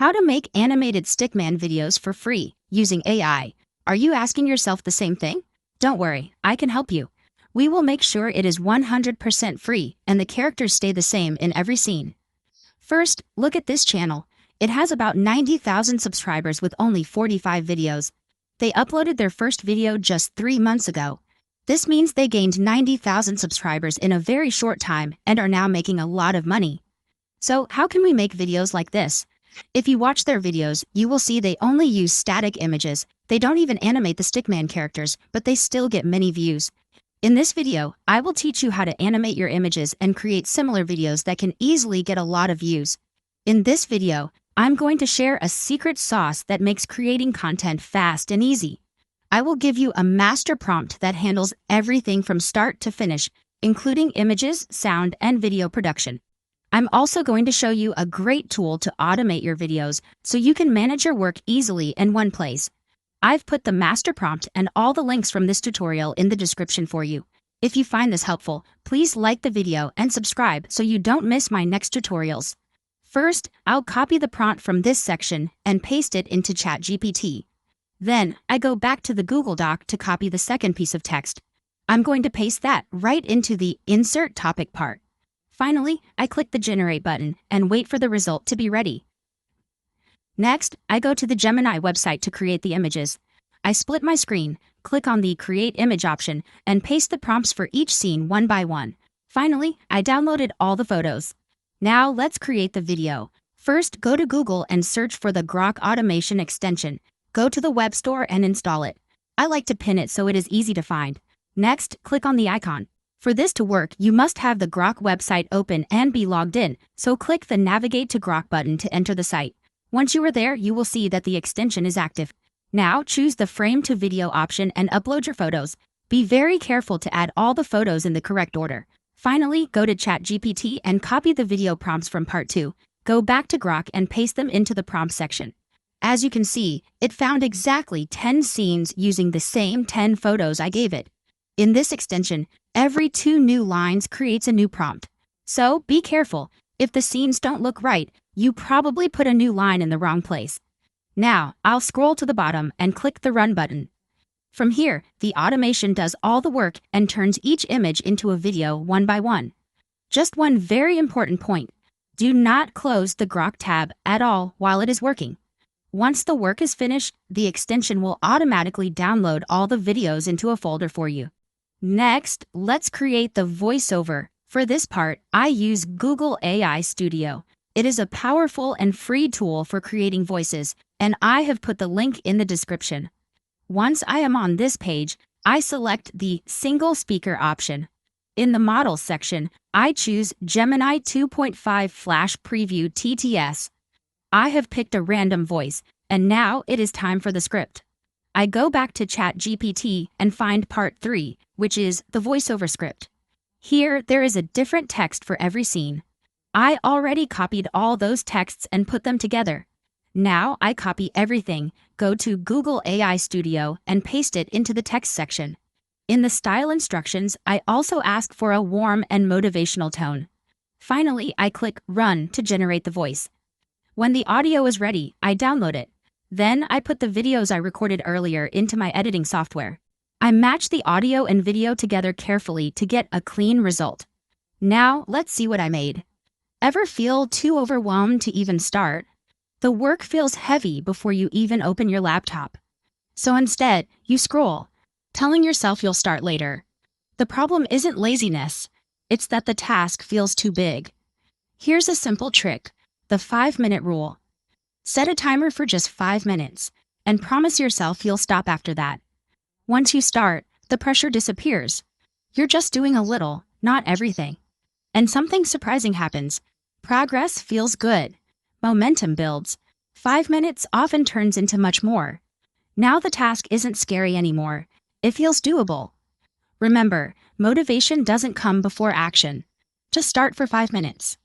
How to make animated Stickman videos for free using AI. Are you asking yourself the same thing? Don't worry, I can help you. We will make sure it is 100% free and the characters stay the same in every scene. First, look at this channel. It has about 90,000 subscribers with only 45 videos. They uploaded their first video just 3 months ago. This means they gained 90,000 subscribers in a very short time and are now making a lot of money. So how can we make videos like this? If you watch their videos, you will see they only use static images. They don't even animate the Stickman characters, but they still get many views. In this video, I will teach you how to animate your images and create similar videos that can easily get a lot of views. In this video, I'm going to share a secret sauce that makes creating content fast and easy. I will give you a master prompt that handles everything from start to finish, including images, sound, and video production. I'm also going to show you a great tool to automate your videos so you can manage your work easily in one place. I've put the master prompt and all the links from this tutorial in the description for you. If you find this helpful, please like the video and subscribe so you don't miss my next tutorials. First, I'll copy the prompt from this section and paste it into ChatGPT. Then, I go back to the Google Doc to copy the second piece of text. I'm going to paste that right into the Insert Topic part. Finally, I click the Generate button and wait for the result to be ready. Next, I go to the Gemini website to create the images. I split my screen, click on the Create Image option, and paste the prompts for each scene one by one. Finally, I downloaded all the photos. Now let's create the video. First, go to Google and search for the Grok Automation extension. Go to the web store and install it. I like to pin it so it is easy to find. Next, click on the icon. For this to work, you must have the Grok website open and be logged in, so click the Navigate to Grok button to enter the site. Once you are there, you will see that the extension is active. Now, choose the Frame to Video option and upload your photos. Be very careful to add all the photos in the correct order. Finally, go to ChatGPT and copy the video prompts from part 2. Go back to Grok and paste them into the prompt section. As you can see, it found exactly 10 scenes using the same 10 photos I gave it. In this extension, every 2 new lines creates a new prompt. So be careful. If the scenes don't look right, you probably put a new line in the wrong place. Now, I'll scroll to the bottom and click the Run button. From here, the automation does all the work and turns each image into a video one by one. Just one very important point. Do not close the Grok tab at all while it is working. Once the work is finished, the extension will automatically download all the videos into a folder for you. Next, let's create the voiceover. For this part, I use Google AI Studio. It is a powerful and free tool for creating voices, and I have put the link in the description. Once I am on this page, I select the Single Speaker option. In the Models section, I choose Gemini 2.5 Flash Preview TTS. I have picked a random voice, and now it is time for the script. I go back to ChatGPT and find part 3, which is the voiceover script. Here, there is a different text for every scene. I already copied all those texts and put them together. Now I copy everything, go to Google AI Studio and paste it into the text section. In the style instructions, I also ask for a warm and motivational tone. Finally, I click Run to generate the voice. When the audio is ready, I download it. Then I put the videos I recorded earlier into my editing software. I match the audio and video together carefully to get a clean result. Now, let's see what I made. Ever feel too overwhelmed to even start? The work feels heavy before you even open your laptop. So instead, you scroll, telling yourself you'll start later. The problem isn't laziness. It's that the task feels too big. Here's a simple trick, the 5-minute rule. Set a timer for just 5 minutes, and promise yourself you'll stop after that. Once you start, the pressure disappears. You're just doing a little, not everything. And something surprising happens. Progress feels good. Momentum builds. 5 minutes often turns into much more. Now the task isn't scary anymore. It feels doable. Remember, motivation doesn't come before action. Just start for 5 minutes.